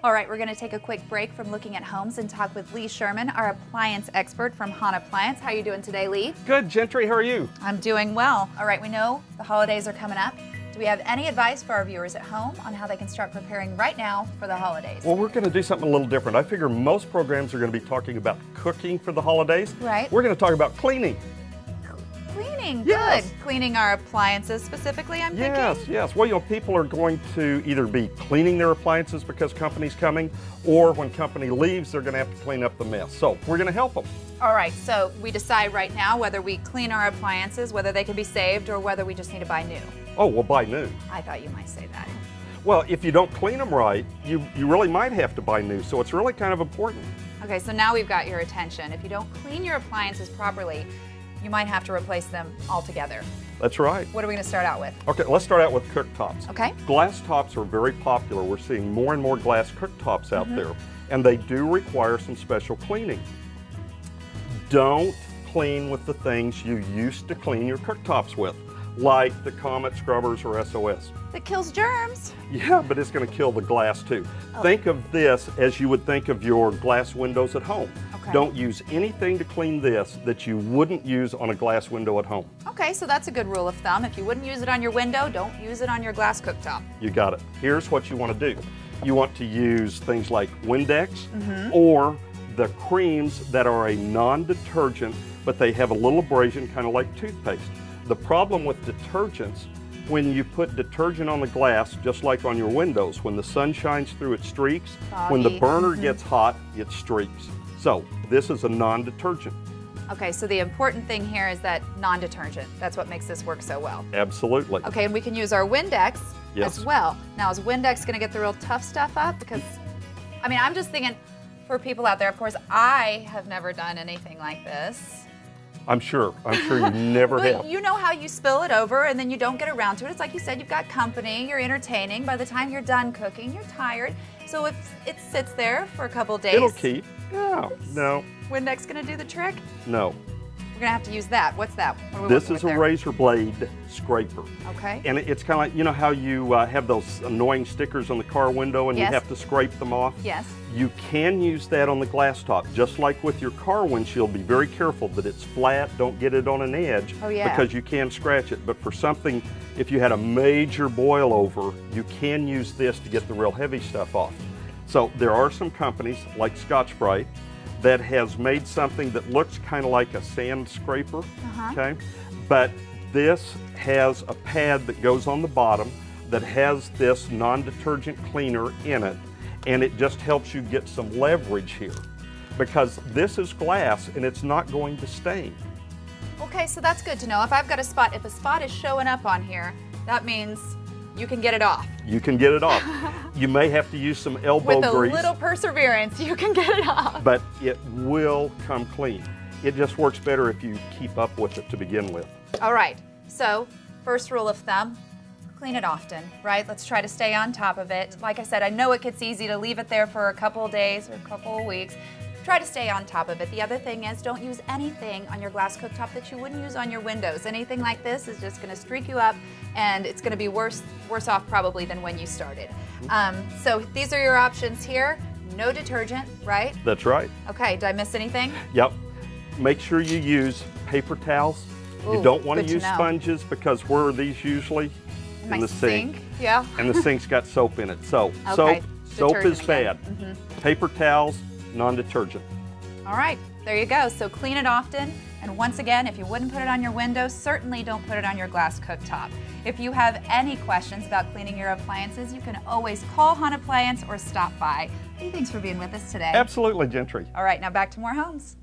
All right, we're going to take a quick break from looking at homes and talk with Lee Sherman, our appliance expert from Hahn Appliance. How are you doing today, Lee? Good, Gentry. How are you? I'm doing well. All right, we know the holidays are coming up. Do we have any advice for our viewers at home on how they can start preparing right now for the holidays? Well, we're going to do something a little different. I figure most programs are going to be talking about cooking for the holidays. Right. We're going to talk about cleaning. Cleaning, yes. Good. Cleaning our appliances specifically, I'm thinking? Yes. Well, people are going to either be cleaning their appliances because company's coming, or when company leaves, they're going to have to clean up the mess. So we're going to help them. All right, so we decide right now whether we clean our appliances, whether they can be saved, or whether we just need to buy new. Oh, we'll buy new. I thought you might say that. Well, if you don't clean them right, you really might have to buy new, so it's really kind of important. Okay, so now we've got your attention. If you don't clean your appliances properly, you might have to replace them altogether. That's right. What are we going to start out with? Okay, let's start out with cooktops. Okay. Glass tops are very popular. We're seeing more and more glass cooktops out there, and they do require some special cleaning. Don't clean with the things you used to clean your cooktops with, like the Comet scrubbers or SOS. That kills germs. Yeah, but it's going to kill the glass too. Oh. Think of this as you would think of your glass windows at home. Okay. Don't use anything to clean this that you wouldn't use on a glass window at home. Okay, so that's a good rule of thumb. If you wouldn't use it on your window, don't use it on your glass cooktop. You got it. Here's what you want to do. You want to use things like Windex or the creams that are a non-detergent, but they have a little abrasion, kind of like toothpaste. The problem with detergents, when you put detergent on the glass, just like on your windows, when the sun shines through, it streaks. Foggy. When the burner gets hot, it streaks. So this is a non-detergent. Okay, so the important thing here is that non-detergent. That's what makes this work so well. Absolutely. Okay, and we can use our Windex Yes. as well. Now, is Windex going to get the real tough stuff up? Because, I mean, I'm just thinking for people out there, of course, I have never done anything like this. I'm sure you never But have. you know how you spill it over and then you don't get around to it. It's like you said, you've got company, you're entertaining. By the time you're done cooking, you're tired. So if it sits there for a couple of days, It'll keep. No. Windex going to do the trick? No. We're going to have to use that. What's that? What are we This working is with a there? razor blade scraper. Okay. And it's kind of like, you know how you have those annoying stickers on the car window and Yes. you have to scrape them off? Yes. You can use that on the glass top, just like with your car windshield. Be very careful that it's flat, don't get it on an edge, Oh, yeah. because you can scratch it. But for something, if you had a major boil over, you can use this to get the real heavy stuff off. So there are some companies like Scotch-Brite that has made something that looks kind of like a sand scraper, okay? But this has a pad that goes on the bottom that has this non-detergent cleaner in it, and it just helps you get some leverage here, because this is glass and it's not going to stain. Okay, so that's good to know. If I've got a spot, if a spot is showing up on here, that means you can get it off. You can get it off. You may have to use some elbow With a grease, little perseverance, you can get it off. but it will come clean. It just works better if you keep up with it to begin with. All right, so first rule of thumb, clean it often, right? Let's try to stay on top of it. Like I said, I know it gets easy to leave it there for a couple of days or a couple of weeks. Try to stay on top of it. The other thing is, don't use anything on your glass cooktop that you wouldn't use on your windows. Anything like this is just going to streak you up, and it's going to be worse off probably than when you started. So these are your options here. No detergent, right? That's right. Okay, did I miss anything? Yep. Make sure you use paper towels. Ooh, you don't want good to to use know. sponges, because where are these usually? My in the sink. Yeah. And the sink's got soap in it. So Okay, soap is detergent bad. again. Paper towels, non-detergent. All right, there you go. So clean it often. And once again, if you wouldn't put it on your window, certainly don't put it on your glass cooktop. If you have any questions about cleaning your appliances, you can always call Hahn Appliance or stop by. Lee, thanks for being with us today. Absolutely, Gentry. All right, now back to more homes.